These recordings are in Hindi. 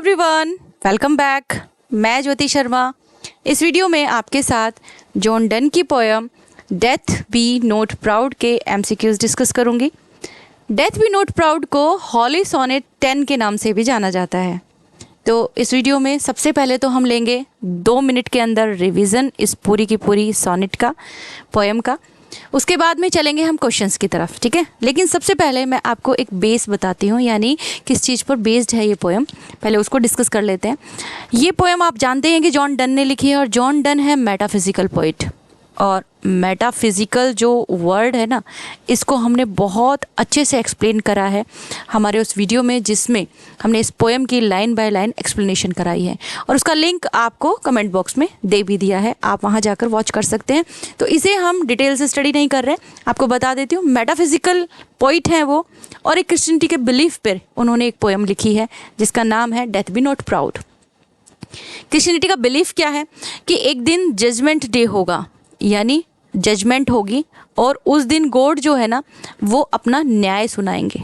Everyone, welcome back. मैं ज्योति शर्मा। इस वीडियो में आपके साथ जॉन डन की poem death be not proud के एमसीक्यूज डिस्कस करूंगी। डेथ बी नॉट प्राउड को हॉली सोनेट 10 के नाम से भी जाना जाता है। तो इस वीडियो में सबसे पहले तो हम लेंगे 2 मिनट के अंदर रिवीजन इस पूरी की पूरी सोनेट का, पोयम का। उसके बाद में चलेंगे हम क्वेश्चंस की तरफ, ठीक है। लेकिन सबसे पहले मैं आपको एक बेस बताती हूँ, यानी किस चीज़ पर बेस्ड है ये पोयम, पहले उसको डिस्कस कर लेते हैं। ये पोयम आप जानते हैं कि जॉन डन ने लिखी है, और जॉन डन है मेटाफिजिकल पोइट। और मेटाफिजिकल जो वर्ड है ना, इसको हमने बहुत अच्छे से एक्सप्लेन करा है हमारे उस वीडियो में, जिसमें हमने इस पोएम की लाइन बाय लाइन एक्सप्लेनेशन कराई है, और उसका लिंक आपको कमेंट बॉक्स में दे भी दिया है, आप वहाँ जाकर वॉच कर सकते हैं। तो इसे हम डिटेल से स्टडी नहीं कर रहे हैं, आपको बता देती हूँ। मेटाफिजिकल पोइट हैं वो, और एक क्रिश्चियनिटी के बिलीफ पर उन्होंने एक पोएम लिखी है जिसका नाम है death be not proud. Christianity का बिलीफ क्या है कि एक दिन जजमेंट डे होगा, यानी जजमेंट होगी, और उस दिन गॉड जो है ना वो अपना न्याय सुनाएंगे।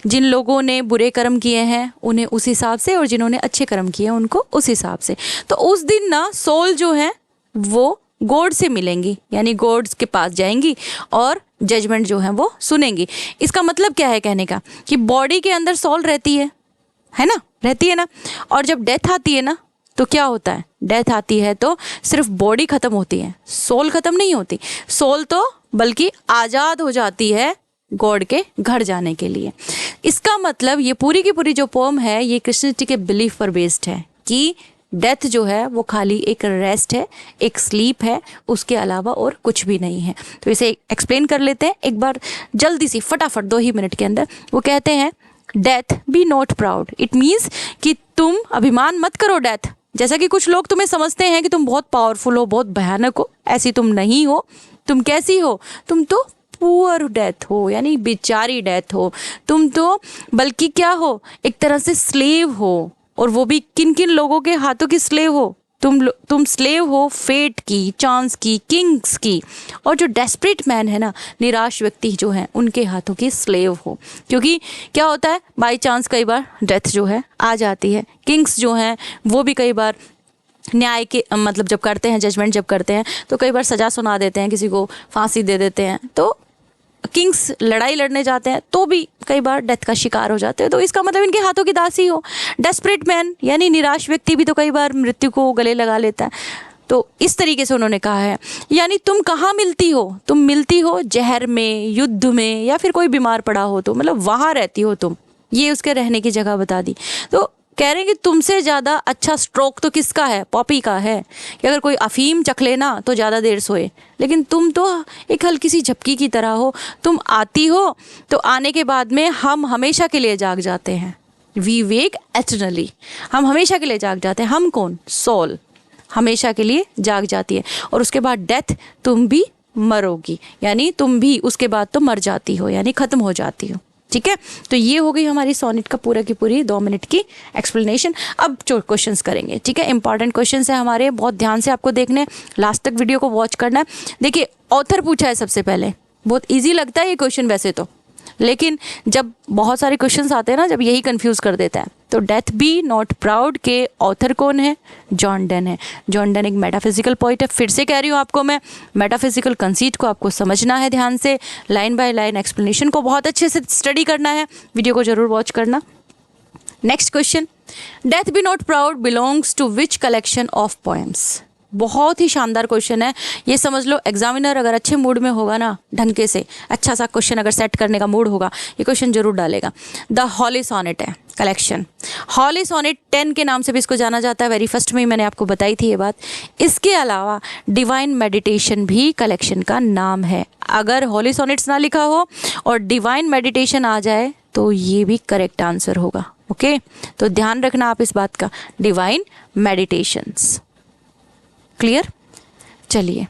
जिन लोगों ने बुरे कर्म किए हैं उन्हें उस हिसाब से, और जिन्होंने अच्छे कर्म किए हैं उनको उस हिसाब से। तो उस दिन ना सोल जो है वो गॉड से मिलेंगी, यानी गॉड्स के पास जाएंगी और जजमेंट जो है वो सुनेंगी। इसका मतलब क्या है कहने का, कि बॉडी के अंदर सोल रहती है ना, रहती है ना, और जब डेथ आती है ना तो क्या होता है, डेथ आती है तो सिर्फ बॉडी खत्म होती है, सोल खत्म नहीं होती। सोल तो बल्कि आज़ाद हो जाती है गॉड के घर जाने के लिए। इसका मतलब ये पूरी की पूरी जो पोम है ये क्रिश्चियनिटी के बिलीफ पर बेस्ड है कि डेथ जो है वो खाली एक रेस्ट है, एक स्लीप है, उसके अलावा और कुछ भी नहीं है। तो इसे एक्सप्लेन कर लेते हैं एक बार जल्दी सी, फटाफट 2 ही मिनट के अंदर। वो कहते हैं death be not proud, it means कि तुम अभिमान मत करो डेथ। जैसा कि कुछ लोग तुम्हें समझते हैं कि तुम बहुत पावरफुल हो, बहुत भयानक हो, ऐसी तुम नहीं हो। तुम कैसी हो, तुम तो पुअर डेथ हो, यानी बेचारी डेथ हो। तुम तो बल्कि क्या हो, एक तरह से स्लेव हो, और वो भी किन किन लोगों के हाथों की स्लेव हो। तुम स्लेव हो फेट की, चांस की, किंग्स की, और जो डेस्परेट मैन है ना, निराश व्यक्ति जो है, उनके हाथों की स्लेव हो। क्योंकि क्या होता है, बाय चांस कई बार डेथ जो है आ जाती है। किंग्स जो हैं वो भी कई बार न्याय के मतलब जब करते हैं, जजमेंट जब करते हैं तो कई बार सज़ा सुना देते हैं, किसी को फांसी दे देते हैं। तो किंग्स लड़ाई लड़ने जाते हैं तो भी कई बार डेथ का शिकार हो जाते हैं। तो इसका मतलब इनके हाथों की दासी हो। डेस्परेट मैन यानी निराश व्यक्ति भी तो कई बार मृत्यु को गले लगा लेता है। तो इस तरीके से उन्होंने कहा है, यानी तुम कहाँ मिलती हो, तुम मिलती हो जहर में, युद्ध में, या फिर कोई बीमार पड़ा हो तो मतलब वहाँ रहती हो तुम। ये उसके रहने की जगह बता दी। तो कह रहे हैं कि तुमसे ज़्यादा अच्छा स्ट्रोक तो किसका है, पॉपी का है, कि अगर कोई अफीम चख लेना तो ज़्यादा देर सोए, लेकिन तुम तो एक हल्की सी झपकी की तरह हो। तुम आती हो तो आने के बाद में हम हमेशा के लिए जाग जाते हैं। वी वेक एटर्नली, हम हमेशा के लिए जाग जाते हैं। हम कौन, सोल हमेशा के लिए जाग जाती है, और उसके बाद डेथ, तुम भी मरोगी, यानी तुम भी उसके बाद तो मर जाती हो, यानी ख़त्म हो जाती हो। ठीक है, तो ये हो गई हमारी सोनेट का पूरा की पूरी 2 मिनट की एक्सप्लेनेशन। अब जो क्वेश्चंस करेंगे, ठीक है, इंपॉर्टेंट क्वेश्चंस है हमारे, बहुत ध्यान से आपको देखने हैं, लास्ट तक वीडियो को वॉच करना है। देखिए, ऑथर पूछा है सबसे पहले, बहुत ईजी लगता है ये क्वेश्चन वैसे तो, लेकिन जब बहुत सारे क्वेश्चंस आते हैं ना, जब यही कंफ्यूज कर देता है। तो डेथ बी नॉट प्राउड के ऑथर कौन है, जॉन डन है। जॉन डन एक मेटाफिजिकल पोइट है। फिर से कह रही हूँ आपको मैं, मेटाफिजिकल कंसीट को आपको समझना है ध्यान से, लाइन बाय लाइन एक्सप्लेनेशन को बहुत अच्छे से स्टडी करना है, वीडियो को जरूर वॉच करना। Next question, death be not proud belongs to which collection of poems. बहुत ही शानदार क्वेश्चन है, ये समझ लो एग्जामिनर अगर अच्छे मूड में होगा ना, ढंग से अच्छा सा क्वेश्चन अगर सेट करने का मूड होगा, ये क्वेश्चन जरूर डालेगा। द हॉली सोनेट है कलेक्शन, हॉली सोनेट 10 के नाम से भी इसको जाना जाता है। वेरी फर्स्ट में ही मैंने आपको बताई थी ये बात। इसके अलावा डिवाइन मेडिटेशन भी कलेक्शन का नाम है। अगर हॉली सोनेट्स ना लिखा हो और डिवाइन मेडिटेशन आ जाए तो ये भी करेक्ट आंसर होगा। ओके, तो ध्यान रखना आप इस बात का, डिवाइन मेडिटेशंस। क्लियर, चलिए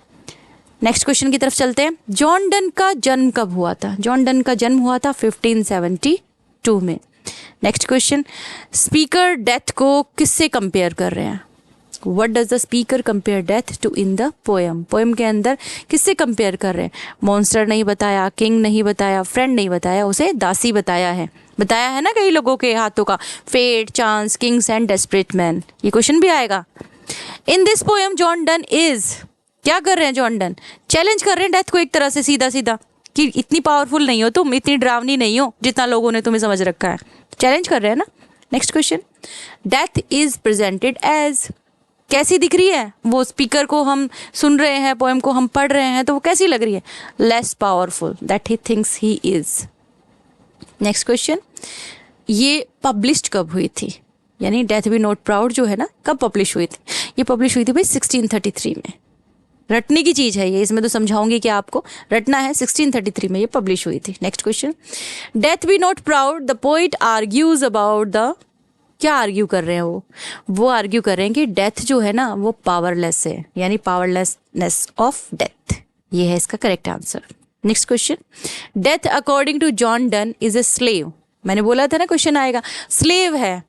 नेक्स्ट क्वेश्चन की तरफ चलते हैं। जॉन डन का जन्म कब हुआ था? जॉन डन का जन्म हुआ था 1572 में। नेक्स्ट क्वेश्चन, स्पीकर डेथ को किससे कंपेयर कर रहे हैं? What does the speaker compare death to in the poem? Poem के अंदर किससे कंपेयर कर रहे हैं? मॉन्स्टर नहीं बताया, किंग नहीं बताया, फ्रेंड नहीं बताया, उसे दासी बताया है ना कई लोगों के हाथों का, fate, chance, kings and desperate man. ये क्वेश्चन भी आएगा। In this poem John Donne is, क्या कर रहे हैं जॉन डन? चैलेंज कर रहे हैं डेथ को एक तरह से सीधा सीधा, कि इतनी पावरफुल नहीं हो तुम, इतनी डरावनी नहीं हो जितना लोगों ने तुम्हें समझ रखा है। चैलेंज कर रहे हैं ना। Next question, death is presented as, कैसी दिख रही है वो? स्पीकर को हम सुन रहे हैं, पोएम को हम पढ़ रहे हैं, तो वो कैसी लग रही है? Less powerful that he thinks he is. Next question, ये पब्लिश्ड कब हुई थी? यानी डेथ बी नॉट प्राउड जो है ना, कब पब्लिश हुई थी? ये पब्लिश हुई थी भाई 1633 में। रटने की चीज़ है ये, इसमें तो समझाऊंगी कि आपको रटना है। 1633 में ये पब्लिश हुई थी। Next question, death be not proud the poet argues about the, क्या आर्ग्यू कर रहे हैं वो आर्ग्यू कर रहे हैं कि डेथ जो है ना वो पावरलेस है, यानी पावरलेसनेस ऑफ डेथ। ये है इसका correct answer. Next question, death according to John Donne is a slave. मैंने बोला था ना क्वेश्चन आएगा, स्लेव है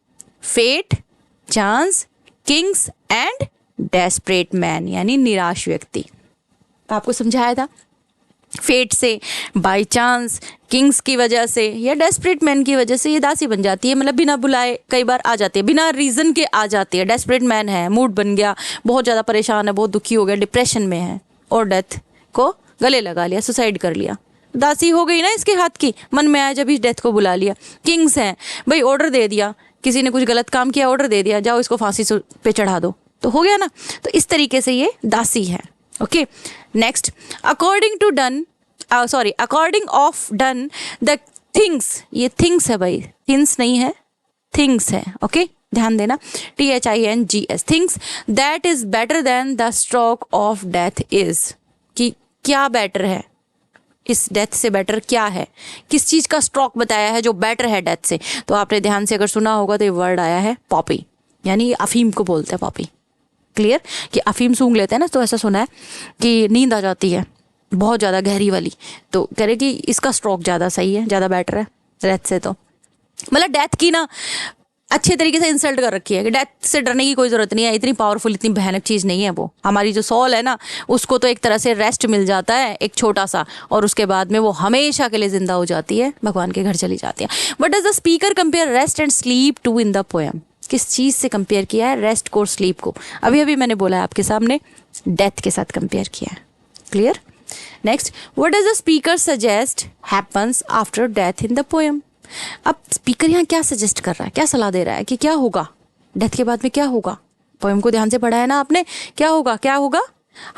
fate, chance, kings and desperate man, यानी निराश व्यक्ति। आपको समझाया था, फेट से, बाय चांस, किंग्स की वजह से या डेस्परेट मैन की वजह से ये दासी बन जाती है, मतलब बिना बुलाए कई बार आ जाती है, बिना रीज़न के आ जाती है। डेस्परेट मैन है, मूड बन गया, बहुत ज़्यादा परेशान है, बहुत दुखी हो गया, डिप्रेशन में है और डेथ को गले लगा लिया, सुसाइड कर लिया, दासी हो गई ना इसके हाथ की, मन में आया जब इस डेथ को बुला लिया। किंग्स हैं भाई, ऑर्डर दे दिया, किसी ने कुछ गलत काम किया, ऑर्डर दे दिया, जाओ इसको फांसी पे चढ़ा दो, तो हो गया ना। तो इस तरीके से ये दासी है। Okay, next, according to Donne, according of Donne the things, ये थिंग्स है भाई, थिंग्स नहीं है, थिंग्स है। ओके, ध्यान देना, THINGS, things that is better than the stroke of death is, कि क्या बेटर है, इस डेथ से बेटर क्या है, किस चीज़ का स्ट्रोक बताया है जो बेटर है डेथ से? तो आपने ध्यान से अगर सुना होगा तो ये वर्ड आया है पॉपी, यानी अफीम को बोलते हैं पॉपी। क्लियर, कि अफीम सूंघ लेते हैं ना, तो ऐसा सुना है कि नींद आ जाती है बहुत ज़्यादा गहरी वाली, तो कह रहे कि इसका स्ट्रोक ज़्यादा सही है, ज़्यादा बेटर है डेथ से। तो मतलब डेथ की ना अच्छे तरीके से इंसल्ट कर रखी है कि डेथ से डरने की कोई ज़रूरत नहीं है, इतनी पावरफुल, इतनी भयानक चीज़ नहीं है वो। हमारी जो सोल है ना, उसको तो एक तरह से रेस्ट मिल जाता है एक छोटा सा, और उसके बाद में वो हमेशा के लिए जिंदा हो जाती है, भगवान के घर चली जाती है। But does the speaker compare rest and sleep to in the poem? किस चीज़ से कंपेयर किया है रेस्ट को और स्लीप को? अभी अभी मैंने बोला है आपके सामने, डेथ के साथ कंपेयर किया है। Clear. Next, what does the speaker suggest happens after death in the poem? अब स्पीकर यहाँ क्या सजेस्ट कर रहा है, क्या सलाह दे रहा है कि क्या होगा डेथ के बाद में, क्या होगा? पोएम को ध्यान से पढ़ा है ना आपने, क्या होगा, क्या होगा?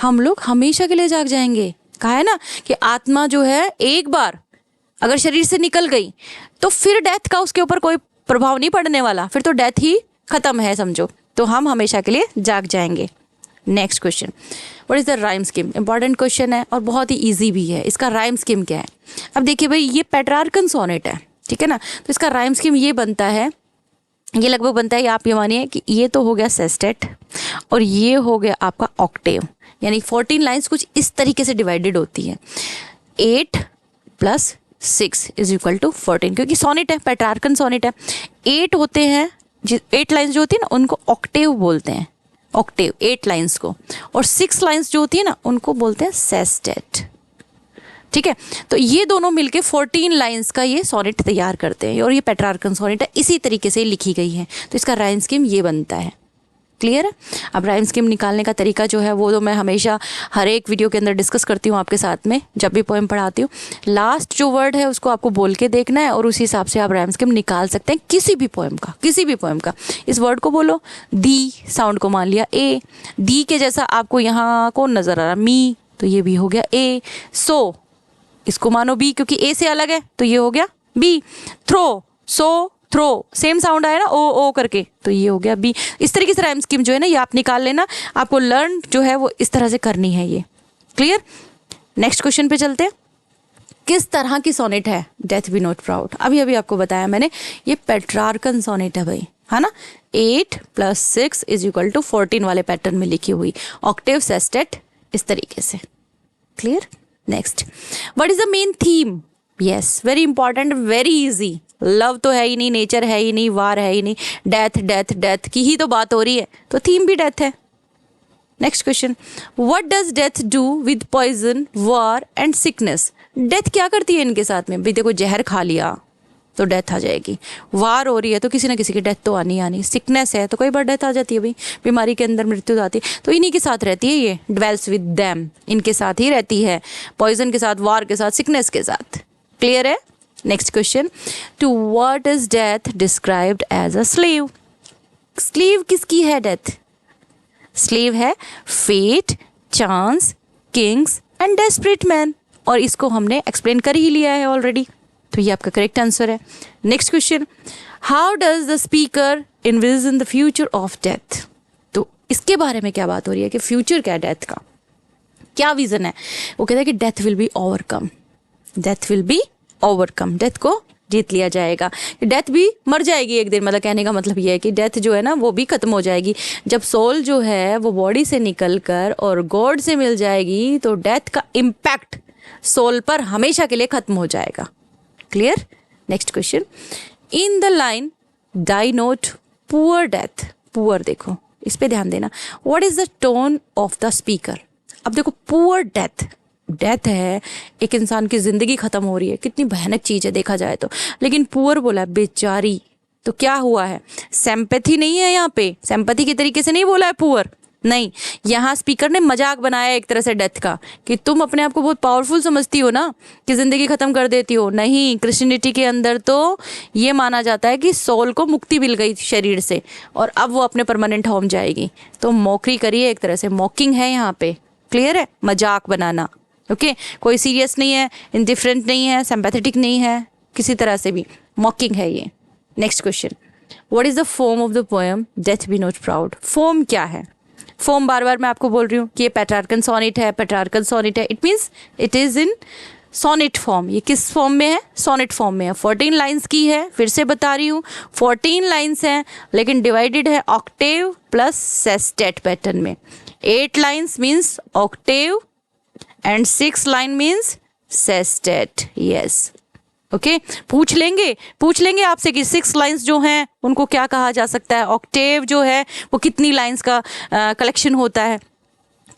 हम लोग हमेशा के लिए जाग जाएंगे। कहा है ना कि आत्मा जो है एक बार अगर शरीर से निकल गई तो फिर डेथ का उसके ऊपर कोई प्रभाव नहीं पड़ने वाला, फिर तो डेथ ही खत्म है समझो, तो हम हमेशा के लिए जाग जाएंगे। Next question, what is the rhyme scheme? Important question है और बहुत ही ईजी भी है। इसका राइम स्कीम क्या है? अब देखिए भाई, ये पेट्रार्कन सोनेट है, ठीक है ना, तो इसका राइम स्कीम ये बनता है, ये लगभग बनता है, आप ये मानिए कि ये तो हो गया सेस्टेट और ये हो गया आपका ऑक्टेव, यानी 14 लाइन्स कुछ इस तरीके से डिवाइडेड होती है। 8 + 6 = 14, क्योंकि सोनेट है, पेट्रार्कन सोनेट है। 8 होते हैं, 8 लाइन्स जो होती है ना उनको ऑक्टेव बोलते हैं, ऑक्टेव 8 लाइन्स को, और 6 लाइन्स जो होती है ना उनको बोलते हैं सेस्टेट। ठीक है, तो ये दोनों मिलके 14 लाइंस का ये सोनेट तैयार करते हैं, और ये पेट्रार्कन सोनेट है, इसी तरीके से लिखी गई है, तो इसका राइम स्कीम ये बनता है। क्लियर है? अब राइम स्कीम निकालने का तरीका जो है वो तो मैं हमेशा हर एक वीडियो के अंदर डिस्कस करती हूँ आपके साथ में, जब भी पोएम पढ़ाती हूँ। लास्ट जो वर्ड है उसको आपको बोल के देखना है और उसी हिसाब से आप राइम स्कीम निकाल सकते हैं किसी भी पोएम का, किसी भी पोएम का। इस वर्ड को बोलो, दी साउंड को मान लिया ए, दी के जैसा आपको यहाँ कौन नज़र आ रहा, मी, तो ये भी हो गया ए। सो इसको मानो बी, क्योंकि ए से अलग है, तो ये हो गया बी। थ्रो, सो थ्रो, सेम साउंड आया ना ओ ओ करके, तो ये हो गया बी। इस तरीके से राइम स्कीम जो है ना ये आप निकाल लेना, आपको लर्न जो है वो इस तरह से करनी है ये। क्लियर। नेक्स्ट क्वेश्चन पे चलते हैं। किस तरह की सोनेट है डेथ बी नॉट प्राउड? अभी अभी आपको बताया मैंने, ये पेट्रार्कन सोनेट है भाई, है ना। 8 + 6 = 14 वाले पैटर्न में लिखी हुई, ऑक्टेव, सेस्टेट, इस तरीके से। Clear. Next, what is the main theme? Yes, very important, very easy. Love तो है ही नहीं, नेचर है ही नहीं, वार है ही नहीं, डेथ डेथ डेथ की ही तो बात हो रही है, तो थीम भी डेथ है। Next question, what does death do with poison, war and sickness? Death क्या करती है इनके साथ में? भाई देखो, जहर खा लिया तो डेथ आ जाएगी, वार हो रही है तो किसी ना किसी की डेथ तो आनी आनी, सिकनेस है तो कई बार डेथ आ जाती है, भाई बीमारी के अंदर मृत्यु आती है, तो इन्हीं के साथ रहती है ये, ड्वेल्स विद देम, इनके साथ ही रहती है, पॉइजन के साथ, वार के साथ, सिकनेस के साथ। क्लियर है? Next question, to what is death described as a slave? Slave किसकी है डेथ? स्लेव है fate, chance, kings and desperate man, और इसको हमने एक्सप्लेन कर ही लिया है ऑलरेडी, तो ये आपका करेक्ट आंसर है। Next question, how does the speaker invasion the future of death? तो इसके बारे में क्या बात हो रही है कि फ्यूचर क्या है डेथ का, क्या विजन है? वो कहता है कि death will be overcome, death will be overcome, death को जीत लिया जाएगा, डेथ भी मर जाएगी एक दिन, मतलब कहने का मतलब ये है कि डेथ जो है ना वो भी खत्म हो जाएगी। जब सोल जो है वो बॉडी से निकल कर और गॉड से मिल जाएगी तो डेथ का इम्पैक्ट सोल पर हमेशा के लिए खत्म हो जाएगा। Clear? Next question, in the line die not poor death, poor देखो इस पे ध्यान देना, what is the tone of the speaker? अब देखो, पुअर डेथ, डेथ है, एक इंसान की जिंदगी खत्म हो रही है, कितनी भयानक चीज है देखा जाए तो, लेकिन पुअर बोला है, बेचारी, तो क्या हुआ है? सिंपैथी नहीं है यहाँ पे, सिंपैथी के तरीके से नहीं बोला है पुअर, नहीं, यहाँ स्पीकर ने मजाक बनाया एक तरह से डेथ का, कि तुम अपने आप को बहुत पावरफुल समझती हो ना कि जिंदगी खत्म कर देती हो। नहीं, क्रिश्चियनिटी के अंदर तो ये माना जाता है कि सोल को मुक्ति मिल गई शरीर से और अब वो अपने परमानेंट होम जाएगी, तो मौकरी करिए, एक तरह से मॉकिंग है यहाँ पे। क्लियर है? मजाक बनाना। ओके, कोई सीरियस नहीं है, इंडिफरेंट नहीं है, सिंपैथेटिक नहीं है, किसी तरह से भी मॉकिंग है ये। Next question, what is the form of the poem death be not proud? Form क्या है? फॉर्म बार बार मैं आपको बोल रही हूँ कि ये पेट्रार्कन सोनेट है, पेट्रार्कन सोनेट है, it means it is in sonnet form. ये किस फॉर्म में है? सोनेट फॉर्म में है। 14 लाइन्स की है, फिर से बता रही हूँ 14 लाइन्स हैं, लेकिन डिवाइडेड है ऑक्टेव प्लस सेस्टेट पैटर्न में। 8 lines means Octave and 6 line means sestet. Yes, okay, पूछ लेंगे आपसे कि 6 लाइन्स जो हैं उनको क्या कहा जा सकता है, ऑक्टेव जो है वो कितनी लाइन्स का कलेक्शन होता है,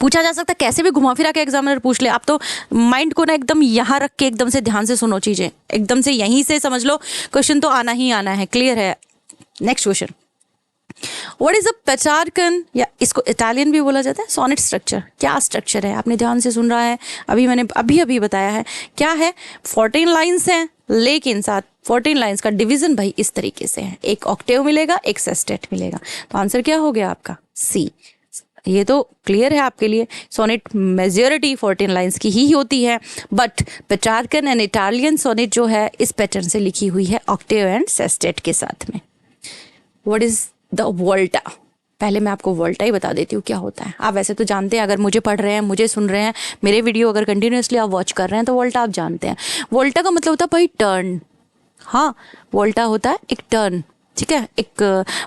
पूछा जा सकता है। कैसे भी घुमा फिरा के एग्जामिनर पूछ ले। आप तो माइंड को ना एकदम यहाँ रख के एकदम से ध्यान से सुनो चीज़ें, एकदम से यहीं से समझ लो, क्वेश्चन तो आना ही आना है। क्लियर है? Next question, what is a Petrarchan, या इसको इटालियन भी बोला जाता है, सोनेट स्ट्रक्चर? क्या स्ट्रक्चर है? आपने ध्यान से सुन रहा है, अभी मैंने अभी बताया है क्या है। 14 लाइन्स हैं, लेकिन साथ 14 लाइन्स का डिवीजन भाई इस तरीके से है, एक ऑक्टेव मिलेगा, एक सेस्टेट मिलेगा, तो आंसर क्या हो गया आपका? सी। ये तो क्लियर है आपके लिए, सोनेट मेजॉरिटी 14 लाइन्स की ही होती है, but Petrarchan and Italian sonnet जो है इस पैटर्न से लिखी हुई है, ऑक्टेव एंड सेस्टेट के साथ में। What is the volta? पहले मैं आपको वोल्टा ही बता देती हूँ क्या होता है। आप वैसे तो जानते हैं, अगर मुझे पढ़ रहे हैं, मुझे सुन रहे हैं, मेरे वीडियो अगर कंटिन्यूसली आप वॉच कर रहे हैं तो वोल्टा आप जानते हैं। वोल्टा का मतलब होता है भाई टर्न। हाँ, वोल्टा होता है एक टर्न, ठीक है, एक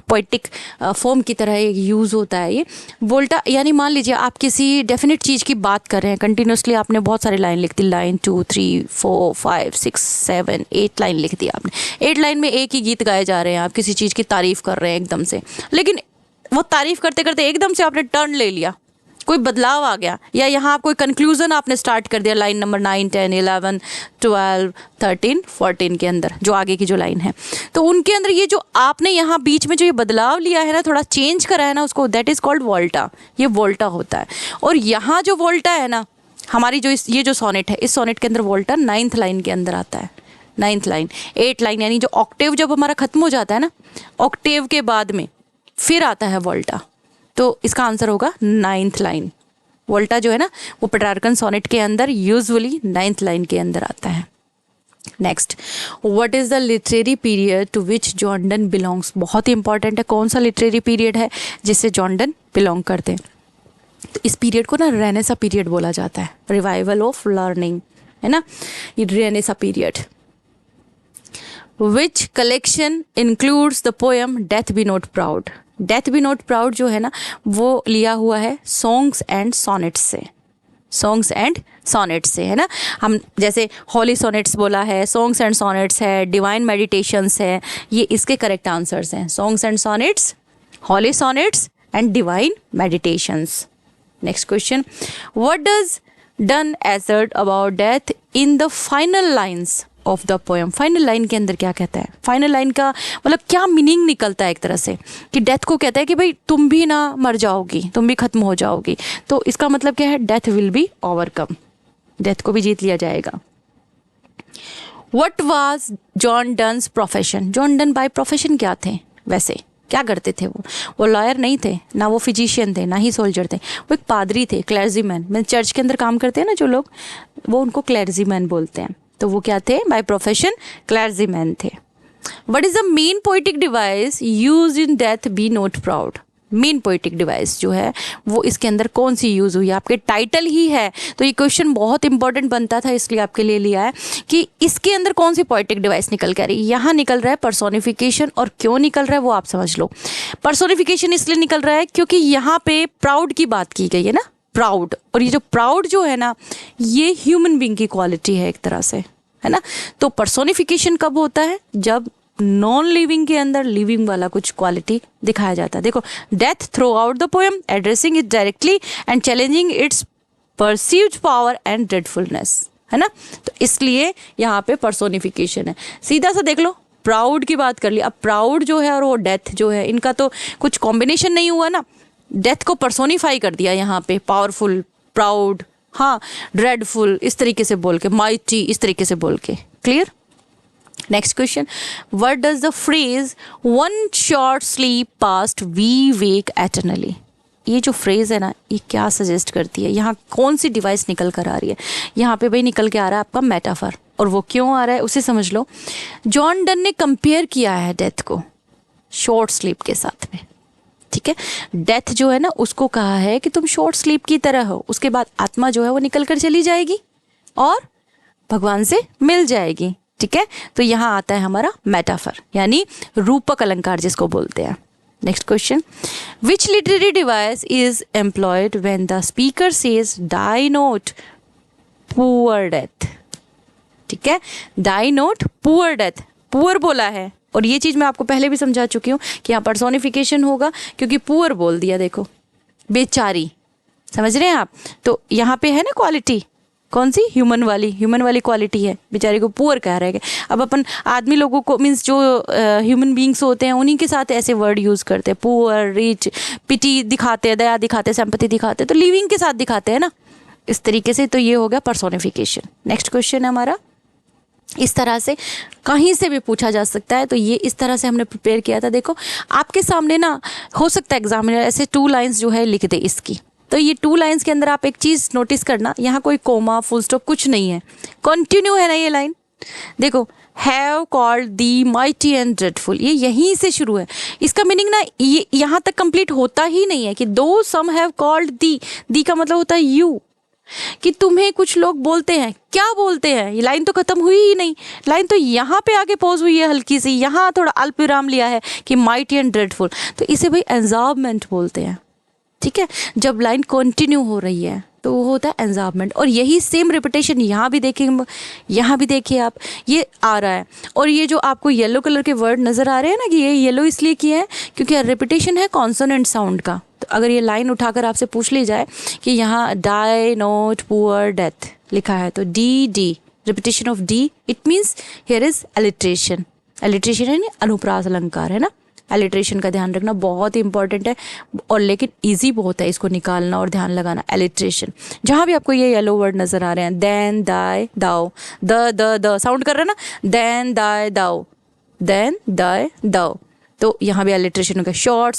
पोइटिक फॉर्म की तरह एक यूज़ होता है ये वोल्टा। यानी मान लीजिए आप किसी डेफिनेट चीज़ की बात कर रहे हैं, कंटिन्यूसली आपने बहुत सारी लाइन लिख दी, लाइन 2 3 4 5 6 7 8 लाइन लिख दी आपने। 8 लाइन में एक ही गीत गाए जा रहे हैं, आप किसी चीज़ की तारीफ़ कर रहे हैं एकदम से, लेकिन वो तारीफ़ करते करते एकदम से आपने टर्न ले लिया, कोई बदलाव आ गया, या यहाँ आप कोई कंक्लूजन आपने स्टार्ट कर दिया लाइन नंबर 9 10 11 12 13 14 के अंदर, जो आगे की जो लाइन है, तो उनके अंदर ये जो आपने यहाँ बीच में जो ये बदलाव लिया है ना, थोड़ा चेंज करा है ना, उसको दैट इज़ कॉल्ड वोल्टा। ये वोल्टा होता है। और यहाँ जो वोल्टा है ना, हमारी जो ये जो सोनेट है, इस सोनेट के अंदर वोल्टा 9th लाइन के अंदर आता है। 9th लाइन, 8 लाइन, यानी जो ऑक्टेव जब हमारा खत्म हो जाता है ना, ऑक्टेव के बाद में फिर आता है वोल्टा, तो इसका आंसर होगा 9th लाइन। वोल्टा जो है ना वो पेट्रार्कन सोनेट के अंदर यूजुअली 9th लाइन के अंदर आता है। Next, what is the literary period to which John Donne belongs? बहुत ही इंपॉर्टेंट है, कौन सा लिटरेरी पीरियड है जिससे जॉन डन बिलोंग करते हैं? तो इस पीरियड को ना रेनेसा पीरियड बोला जाता है, रिवाइवल ऑफ लर्निंग, है ना, ये Renaissance period. Which collection includes the poem death be not proud? Death be not proud जो है ना वो लिया हुआ है सॉन्ग्स एंड सोनेट्स से, सॉन्ग्स एंड सोनेट्स से, है ना। हम जैसे हॉली सोनेट्स बोला है, सॉन्ग्स एंड सोनेट्स है, डिवाइन मेडिटेशंस है, ये इसके करेक्ट आंसर्स हैं, songs and sonnets, holy sonnets and divine meditations. Next question, what does Donne assert about death in the final lines of the poem? Final line के अंदर क्या कहता है? फाइनल लाइन का मतलब क्या मीनिंग निकलता है एक तरह से, कि डेथ को कहता है कि भाई तुम भी ना मर जाओगी, तुम भी खत्म हो जाओगी, तो इसका मतलब क्या है? Death will be overcome, death को भी जीत लिया जाएगा। What was John Donne's profession? John Donne by profession क्या थे? वैसे क्या करते थे वो लॉयर नहीं थे, ना वो फिजिशियन थे, ना ही सोल्जर थे, वो एक पादरी थे, क्लर्जीमैन। मैं चर्च के अंदर काम करते हैं ना जो लोग, वो उनको क्लर्जीमैन बोलते हैं। तो वो क्या थे? बाय प्रोफेशन क्लर्जीमैन थे। What is the main poetic device used in death be not proud? Main poetic device जो है वो इसके अंदर कौन सी यूज़ हुई? आपके टाइटल ही है, तो ये क्वेश्चन बहुत इंपॉर्टेंट बनता था, इसलिए आपके लिए लिया है कि इसके अंदर कौन सी पोइटिक डिवाइस निकल कर रही है। यहाँ निकल रहा है पर्सोनिफिकेशन, और क्यों निकल रहा है वो आप समझ लो। पर्सोनिफिकेशन इसलिए निकल रहा है क्योंकि यहाँ पे प्राउड की बात की गई है ना, प्राउड, और ये जो प्राउड जो है ना, ये ह्यूमन बीइंग की क्वालिटी है एक तरह से, है ना। तो पर्सोनिफिकेशन कब होता है? जब नॉन लिविंग के अंदर लिविंग वाला कुछ क्वालिटी दिखाया जाता है। देखो, death throughout the poem addressing it directly and challenging its perceived power and dreadfulness, है ना। तो इसलिए यहाँ पे पर्सोनिफिकेशन है। सीधा सा देख लो, प्राउड की बात कर ली, अब प्राउड जो है और वो डेथ जो है, इनका तो कुछ कॉम्बिनेशन नहीं हुआ ना। डेथ को पर्सोनिफाई कर दिया यहाँ पे, पावरफुल, प्राउड, हाँ, ड्रेडफुल, इस तरीके से बोल के, माइटी इस तरीके से बोल के। Clear? Next question, what does the phrase one short sleep past we wake eternally? ये जो फ्रेज है ना, ये क्या सजेस्ट करती है? यहाँ कौन सी डिवाइस निकल कर आ रही है? यहाँ पे भाई निकल के आ रहा है आपका मेटाफर, और वो क्यों आ रहा है उसे समझ लो। जॉन डन ने कंपेयर किया है डेथ को शॉर्ट स्लीप के साथ में, ठीक है। डेथ जो है ना, उसको कहा है कि तुम शॉर्ट स्लीप की तरह हो, उसके बाद आत्मा जो है वो निकल कर चली जाएगी और भगवान से मिल जाएगी, ठीक है। तो यहाँ आता है हमारा मेटाफर, यानी रूपक अलंकार जिसको बोलते हैं। Next question, which literary device is employed when the speaker says die not poor death? ठीक है, die not poor death, poor बोला है, और ये चीज़ मैं आपको पहले भी समझा चुकी हूँ कि यहाँ पर्सोनिफिकेशन होगा क्योंकि पुअर बोल दिया, देखो बेचारी, समझ रहे हैं आप। तो यहाँ पे है ना क्वालिटी, कौन सी? ह्यूमन वाली क्वालिटी है, बेचारे को पुअर कह रहे हैं। अब अपन आदमी लोगों को, मीन्स जो ह्यूमन बींग्स होते हैं, उन्हीं के साथ ऐसे वर्ड यूज़ करते हैं, पुअर, रिच, पिटी दिखाते हैं, दया दिखाते हैं, सिंपैथी दिखाते हैं, तो लिविंग के साथ दिखाते हैं ना, इस तरीके से। तो ये हो गया पर्सोनिफिकेशन। नेक्स्ट क्वेश्चन है हमारा, इस तरह से कहीं से भी पूछा जा सकता है, तो ये इस तरह से हमने प्रिपेयर किया था। देखो आपके सामने ना, हो सकता है एग्जामिनर ऐसे 2 लाइन्स जो है लिख दे इसकी, तो ये 2 लाइन्स के अंदर आप एक चीज़ नोटिस करना, यहाँ कोई कोमा, फुल स्टॉप कुछ नहीं है, कंटिन्यू है ना ये लाइन। देखो, have called the mighty and dreadful, ये यहीं से शुरू है। इसका मीनिंग ना ये यहाँ तक कंप्लीट होता ही नहीं है कि दो सम हैव कॉल्ड दी का मतलब होता है यू, कि तुम्हें कुछ लोग बोलते हैं, क्या बोलते हैं, ये लाइन तो खत्म हुई ही नहीं, लाइन तो यहाँ पे आके पॉज हुई है हल्की सी, यहाँ थोड़ा अल्प विराम लिया है कि माइटी एंड ड्रेडफुल, तो इसे भाई एंजार्बमेंट बोलते हैं, ठीक है। जब लाइन कंटिन्यू हो रही है तो वो होता है एंजार्बमेंट, और यही सेम रिपीटेशन यहाँ भी देखिए, यहाँ भी देखिए आप, ये आ रहा है। और ये जो आपको येलो कलर के वर्ड नज़र आ रहे हैं ना, कि ये येलो इसलिए किया है क्योंकि रिपीटेशन है कॉन्सोनेंट साउंड का। तो अगर ये लाइन उठाकर आपसे पूछ ली जाए कि यहाँ डाई नोट पुअर डेथ लिखा है, तो D repetition of D, it means here is alliteration. Alliteration है अनुप्रास अलंकार, है ना। एलिट्रेशन का ध्यान रखना बहुत ही इंपॉर्टेंट है, और लेकिन इजी बहुत है इसको निकालना और ध्यान लगाना। एलिट्रेशन, जहाँ भी आपको ये येलो वर्ड नज़र आ रहे हैं, देन दाई दाओ, द साउंड कर रहे हैं ना, देन दाई दाओ, देन दाई दाओ, तो यहाँ भी एलिट्रेशन हो गया। शॉर्ट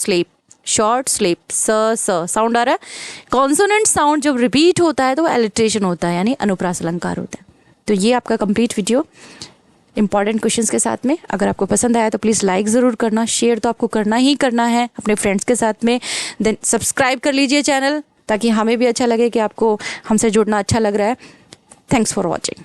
स्लीप, स साउंड आ रहा है। कॉन्सोनेंट साउंड जब रिपीट होता है तो एलिट्रेशन होता है, यानी अनुप्रास अलंकार होता है। तो ये आपका कंप्लीट वीडियो इंपॉर्टेंट क्वेश्चंस के साथ में। अगर आपको पसंद आया तो प्लीज़ लाइक ज़रूर करना, शेयर तो आपको करना ही करना है अपने फ्रेंड्स के साथ में, देन सब्सक्राइब कर लीजिए चैनल, ताकि हमें भी अच्छा लगे कि आपको हमसे जुड़ना अच्छा लग रहा है। Thanks for watching.